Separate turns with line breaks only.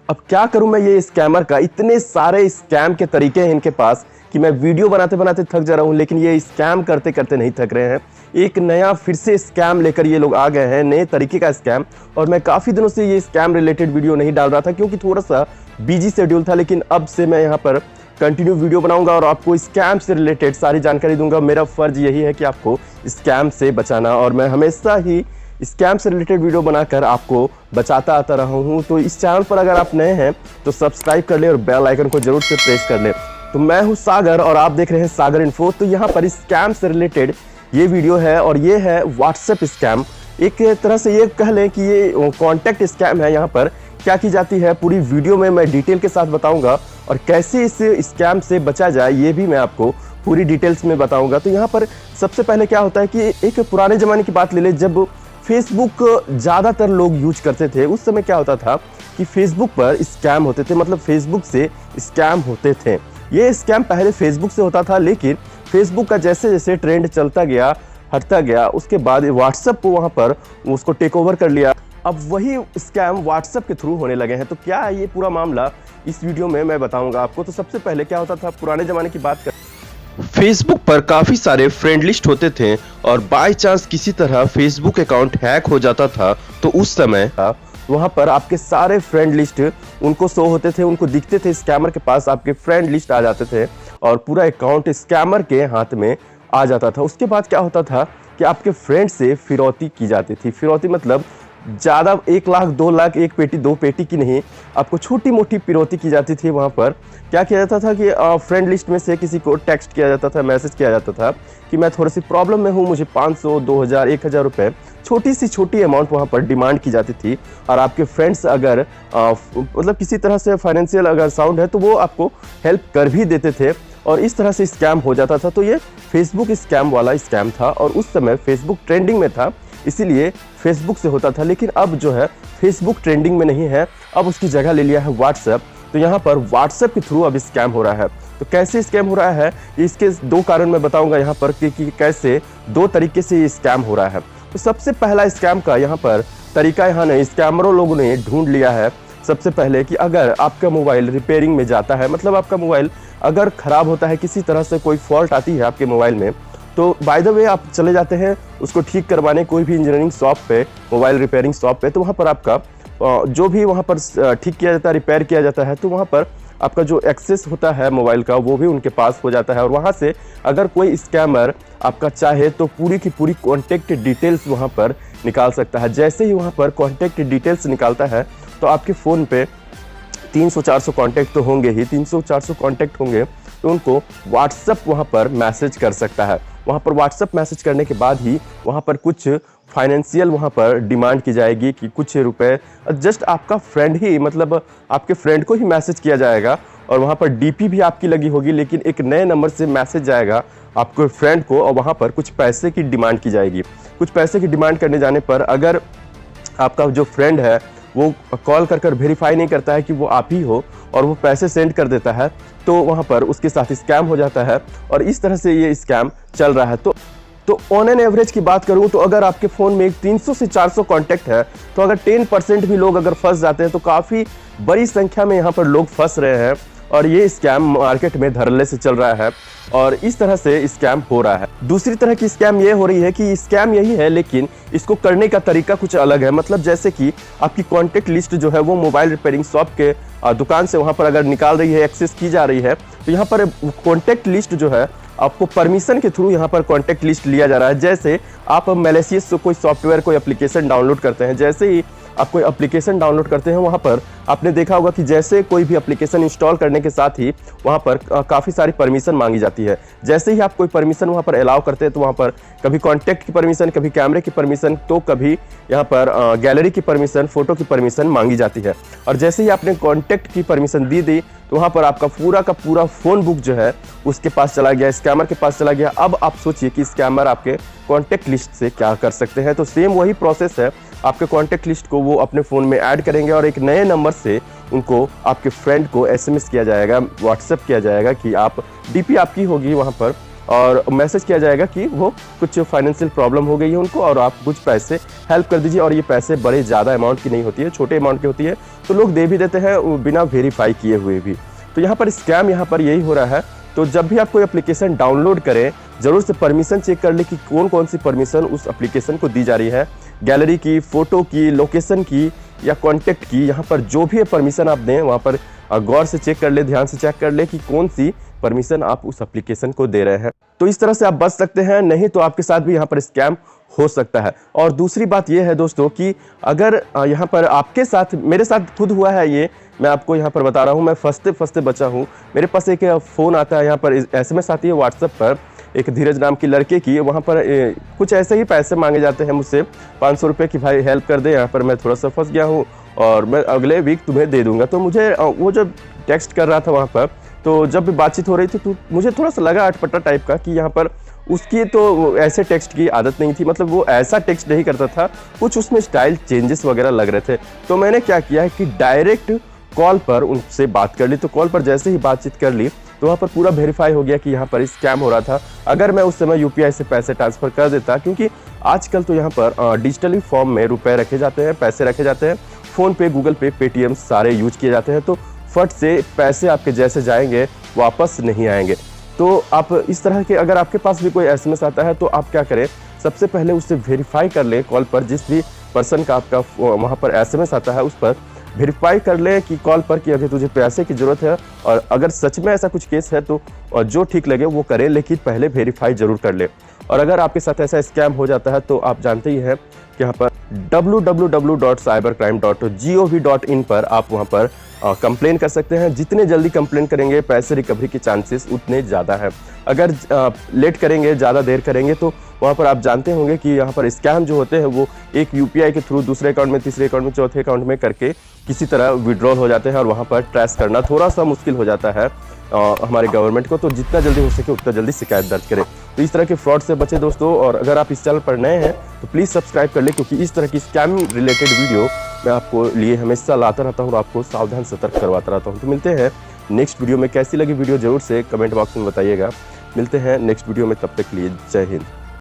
अब क्या करूं मैं ये स्कैमर का, इतने सारे स्कैम के तरीके हैं इनके पास कि मैं वीडियो बनाते बनाते थक जा रहा हूं, लेकिन ये स्कैम करते करते नहीं थक रहे हैं। एक नया फिर से स्कैम लेकर ये लोग आ गए हैं, नए तरीके का स्कैम। और मैं काफ़ी दिनों से ये स्कैम रिलेटेड वीडियो नहीं डाल रहा था क्योंकि थोड़ा सा बिजी शेड्यूल था, लेकिन अब से मैं यहाँ पर कंटिन्यू वीडियो बनाऊंगा और आपको स्कैम से रिलेटेड सारी जानकारी दूंगा। मेरा फ़र्ज यही है कि आपको स्कैम से बचाना, और मैं हमेशा ही स्कैम से रिलेटेड वीडियो बनाकर आपको बचाता आता रहा हूँ। तो इस चैनल पर अगर आप नए हैं तो सब्सक्राइब कर लें और बेल आइकन को जरूर से प्रेस कर लें। तो मैं हूँ सागर और आप देख रहे हैं सागर इन्फो। तो यहाँ पर स्कैम से रिलेटेड ये वीडियो है और ये है व्हाट्सएप स्कैम। एक तरह से ये कह लें कि ये कॉन्टैक्ट स्कैम है। यहाँ पर क्या की जाती है पूरी वीडियो में मैं डिटेल के साथ बताऊंगा, और कैसे इस स्कैम से बचा जाए ये भी मैं आपको पूरी डिटेल्स में बताऊंगा। तो यहाँ पर सबसे पहले क्या होता है कि एक पुराने ज़माने की बात ले लें, जब फेसबुक ज़्यादातर लोग यूज करते थे, उस समय क्या होता था कि फेसबुक पर स्कैम होते थे, मतलब फेसबुक से स्कैम होते थे। ये स्कैम पहले फेसबुक से होता था, लेकिन फेसबुक का जैसे जैसे ट्रेंड चलता गया, हटता गया, उसके बाद व्हाट्सएप को वहाँ पर उसको टेक ओवर कर लिया। अब वही स्कैम व्हाट्सएप के थ्रू होने लगे हैं। तो क्या है ये पूरा मामला, इस वीडियो में मैं बताऊंगा आपको। तो सबसे पहले क्या होता था, पुराने ज़माने की बात कर, फेसबुक पर काफ़ी सारे फ्रेंड लिस्ट होते थे और बाय चांस किसी तरह फेसबुक अकाउंट हैक हो जाता था तो उस समय वहाँ पर आपके सारे फ्रेंड लिस्ट उनको शो होते थे, उनको दिखते थे। स्कैमर के पास आपके फ्रेंड लिस्ट आ जाते थे और पूरा अकाउंट स्कैमर के हाथ में आ जाता था। उसके बाद क्या होता था कि आपके फ्रेंड से फिरौती की जाती थी। फिरौती मतलब ज़्यादा 1 लाख 2 लाख, 1 पेटी 2 पेटी की नहीं, आपको छोटी मोटी फिरौती की जाती थी। वहाँ पर क्या किया जाता था कि फ्रेंड लिस्ट में से किसी को टेक्स्ट किया जाता था, मैसेज किया जाता था कि मैं थोड़ी सी प्रॉब्लम में हूँ, मुझे 500, 2000, 1000 रुपये छोटी अमाउंट वहाँ पर डिमांड की जाती थी। और आपके फ्रेंड्स अगर मतलब किसी तरह से फाइनेंशियल अगर साउंड है तो वो आपको हेल्प कर भी देते थे, और इस तरह से स्कैम हो जाता था। तो ये फेसबुक स्कैम वाला स्कैम था, और उस समय फेसबुक ट्रेंडिंग में था, इसीलिए फेसबुक से होता था। लेकिन अब जो है फेसबुक ट्रेंडिंग में नहीं है, अब उसकी जगह ले लिया है व्हाट्सएप। तो यहाँ पर व्हाट्सएप के थ्रू अब स्कैम हो रहा है। तो कैसे स्कैम हो रहा है, इसके 2 कारण मैं बताऊंगा यहाँ पर कि कैसे 2 तरीके से ये स्कैम हो रहा है। तो सबसे पहला स्कैम का यहाँ पर तरीका यहाँ नहीं, स्कैमरों लोगों ने ढूंढ लिया है सबसे पहले कि अगर आपका मोबाइल रिपेयरिंग में जाता है, मतलब आपका मोबाइल अगर ख़राब होता है, किसी तरह से कोई फॉल्ट आती है आपके मोबाइल में, तो बाय द वे आप चले जाते हैं उसको ठीक करवाने कोई भी इंजीनियरिंग शॉप पे, मोबाइल रिपेयरिंग शॉप पे। तो वहाँ पर आपका जो भी वहाँ पर ठीक किया जाता है, रिपेयर किया जाता है, तो वहाँ पर आपका जो एक्सेस होता है मोबाइल का वो भी उनके पास हो जाता है। और वहाँ से अगर कोई स्कैमर आपका चाहे तो पूरी की पूरी कॉन्टैक्ट डिटेल्स वहाँ पर निकाल सकता है। जैसे ही वहाँ पर कॉन्टैक्ट डिटेल्स निकालता है तो आपके फ़ोन पे 300-400 कॉन्टैक्ट तो होंगे ही, 300-400 कॉन्टैक्ट होंगे, तो उनको व्हाट्सएप वहाँ पर मैसेज कर सकता है। वहाँ पर व्हाट्सएप मैसेज करने के बाद ही वहाँ पर कुछ फाइनेंशियल वहाँ पर डिमांड की जाएगी कि कुछ रुपए, जस्ट आपका फ्रेंड ही, मतलब आपके फ्रेंड को ही मैसेज किया जाएगा, और वहाँ पर डीपी भी आपकी लगी होगी, लेकिन एक नए नंबर से मैसेज जाएगा आपके फ्रेंड को, और वहाँ पर कुछ पैसे की डिमांड की जाएगी। कुछ पैसे की डिमांड करने जाने पर अगर आपका जो फ्रेंड है वो कॉल कर वेरीफाई नहीं करता है कि वो आप ही हो, और वो पैसे सेंड कर देता है, तो वहाँ पर उसके साथ स्कैम हो जाता है। और इस तरह से ये स्कैम चल रहा है। तो ऑन एन एवरेज की बात करूँ तो अगर आपके फ़ोन में 300 से 400 कॉन्टैक्ट है, तो अगर 10% भी लोग अगर फंस जाते हैं तो काफ़ी बड़ी संख्या में यहाँ पर लोग फंस रहे हैं, और ये स्कैम मार्केट में धड़ल्ले से चल रहा है, और इस तरह से स्कैम हो रहा है। दूसरी तरह की स्कैम ये हो रही है कि स्कैम यही है, लेकिन इसको करने का तरीका कुछ अलग है। मतलब जैसे कि आपकी कॉन्टैक्ट लिस्ट जो है वो मोबाइल रिपेयरिंग शॉप के दुकान से वहाँ पर अगर निकाल रही है, एक्सेस की जा रही है, तो यहाँ पर कॉन्टैक्ट लिस्ट जो है आपको परमिशन के थ्रू यहाँ पर कॉन्टैक्ट लिस्ट लिया जा रहा है। जैसे आप मैलिशियस कोई सॉफ्टवेयर, कोई एप्लीकेशन डाउनलोड करते हैं, जैसे ही आप कोई एप्लीकेशन डाउनलोड करते हैं, वहाँ पर आपने देखा होगा कि जैसे कोई भी एप्लीकेशन इंस्टॉल करने के साथ ही वहाँ पर काफ़ी सारी परमिशन मांगी जाती है। जैसे ही आप कोई परमिशन वहाँ पर अलाउ करते हैं तो वहाँ पर कभी कॉन्टैक्ट की परमिशन, कभी कैमरे की परमिशन, तो कभी यहाँ पर गैलरी की परमिशन, फ़ोटो की परमिशन मांगी जाती है। और जैसे ही आपने कॉन्टैक्ट की परमिशन दी तो वहाँ पर आपका पूरा का पूरा फ़ोन बुक जो है उसके पास चला गया, स्कैमर के पास चला गया। अब आप सोचिए कि स्कैमर आपके कॉन्टैक्ट लिस्ट से क्या कर सकते हैं। तो सेम वही प्रोसेस है, आपके कॉन्टैक्ट लिस्ट को वो अपने फ़ोन में ऐड करेंगे और एक नए नंबर से उनको आपके फ्रेंड को SMS किया जाएगा, व्हाट्सएप किया जाएगा कि आप डीपी आपकी होगी वहाँ पर, और मैसेज किया जाएगा कि वो कुछ फाइनेंशियल प्रॉब्लम हो गई है उनको और आप कुछ पैसे हेल्प कर दीजिए। और ये पैसे बड़े ज़्यादा अमाउंट की नहीं होती है, छोटे अमाउंट की होती है, तो लोग दे भी देते हैं बिना वेरीफाई किए हुए भी। तो यहाँ पर स्कैम यहाँ पर यही हो रहा है। तो जब भी आप कोई एप्लीकेशन डाउनलोड करें, ज़रूर से परमिशन चेक कर ले कि कौन कौन सी परमिशन उस एप्लीकेशन को दी जा रही है। गैलरी की, फ़ोटो की, लोकेशन की या कॉन्टैक्ट की, यहाँ पर जो भी परमिशन आप दें वहाँ पर गौर से चेक कर ले, ध्यान से चेक कर ले कि कौन सी परमिशन आप उस एप्लीकेशन को दे रहे हैं। तो इस तरह से आप बच सकते हैं, नहीं तो आपके साथ भी यहाँ पर स्कैम हो सकता है। और दूसरी बात यह है दोस्तों कि अगर यहाँ पर आपके साथ, मेरे साथ खुद हुआ है ये, मैं आपको यहाँ पर बता रहा हूँ, मैं फंसते बचा हूँ। मेरे पास एक फ़ोन आता है, यहाँ पर SMS आती है व्हाट्सएप पर, एक धीरज नाम की लड़के की। वहाँ पर कुछ ऐसे ही पैसे मांगे जाते हैं मुझसे 500 रुपये की, भाई हेल्प कर दे, यहाँ पर मैं थोड़ा सा फंस गया हूँ और मैं अगले वीक तुम्हें दे दूंगा। तो मुझे वो जब टेक्स्ट कर रहा था वहाँ पर, तो जब भी बातचीत हो रही थी तो मुझे थोड़ा सा लगा अटपटा टाइप का कि यहाँ पर उसकी तो ऐसे टेक्स्ट की आदत नहीं थी, मतलब वो ऐसा टेक्स्ट नहीं करता था, कुछ उसमें स्टाइल चेंजेस वगैरह लग रहे थे। तो मैंने क्या किया है कि डायरेक्ट कॉल पर उनसे बात कर ली। तो कॉल पर जैसे ही बातचीत कर ली तो वहाँ पर पूरा वेरीफाई हो गया कि यहाँ पर स्कैम हो रहा था। अगर मैं उस समय UPI से पैसे ट्रांसफ़र कर देता, क्योंकि आजकल तो यहाँ पर डिजिटली फॉर्म में रुपए रखे जाते हैं, पैसे रखे जाते हैं, फ़ोन पे, गूगल पे, पेटीएम सारे यूज किए जाते हैं, तो फट से पैसे आपके जैसे जाएंगे वापस नहीं आएंगे। तो आप इस तरह के, अगर आपके पास भी कोई SMS आता है तो आप क्या करें, सबसे पहले उससे वेरीफाई कर लें कॉल पर, जिस भी पर्सन का आपका वहाँ पर SMS आता है उस पर वेरीफाई कर ले कि कॉल पर कि अगर तुझे पैसे की ज़रूरत है, और अगर सच में ऐसा कुछ केस है तो और जो ठीक लगे वो करें, लेकिन पहले वेरीफाई ज़रूर कर ले। और अगर आपके साथ ऐसा स्कैम हो जाता है तो आप जानते ही हैं कि यहाँ पर www.cybercrime.gov.in पर आप वहाँ पर कंप्लेन कर सकते हैं। जितने जल्दी कंप्लेन करेंगे पैसे रिकवरी के चांसेस उतने ज़्यादा है। अगर लेट करेंगे, ज़्यादा देर करेंगे तो वहाँ पर आप जानते होंगे कि यहाँ पर स्कैम जो होते हैं वो एक UPI के थ्रू दूसरे अकाउंट में, तीसरे अकाउंट में, चौथे अकाउंट में करके किसी तरह विड्रॉल हो जाते हैं और वहाँ पर ट्रेस करना थोड़ा सा मुश्किल हो जाता है हमारे गवर्नमेंट को। तो जितना जल्दी हो सके उतना जल्दी शिकायत दर्ज करें। तो इस तरह के फ्रॉड से बचे दोस्तों। और अगर आप इस चैनल पर नए हैं तो प्लीज़ सब्सक्राइब कर लें, क्योंकि इस तरह की स्कैम रिलेटेड वीडियो मैं आपको लिए हमेशा लाता रहता हूँ और आपको सावधान सतर्क करवाता रहता हूँ। तो मिलते हैं नेक्स्ट वीडियो में। कैसी लगी वीडियो ज़रूर से कमेंट बॉक्स में बताइएगा। मिलते हैं नेक्स्ट वीडियो में, तब तक के लिए जय हिंद।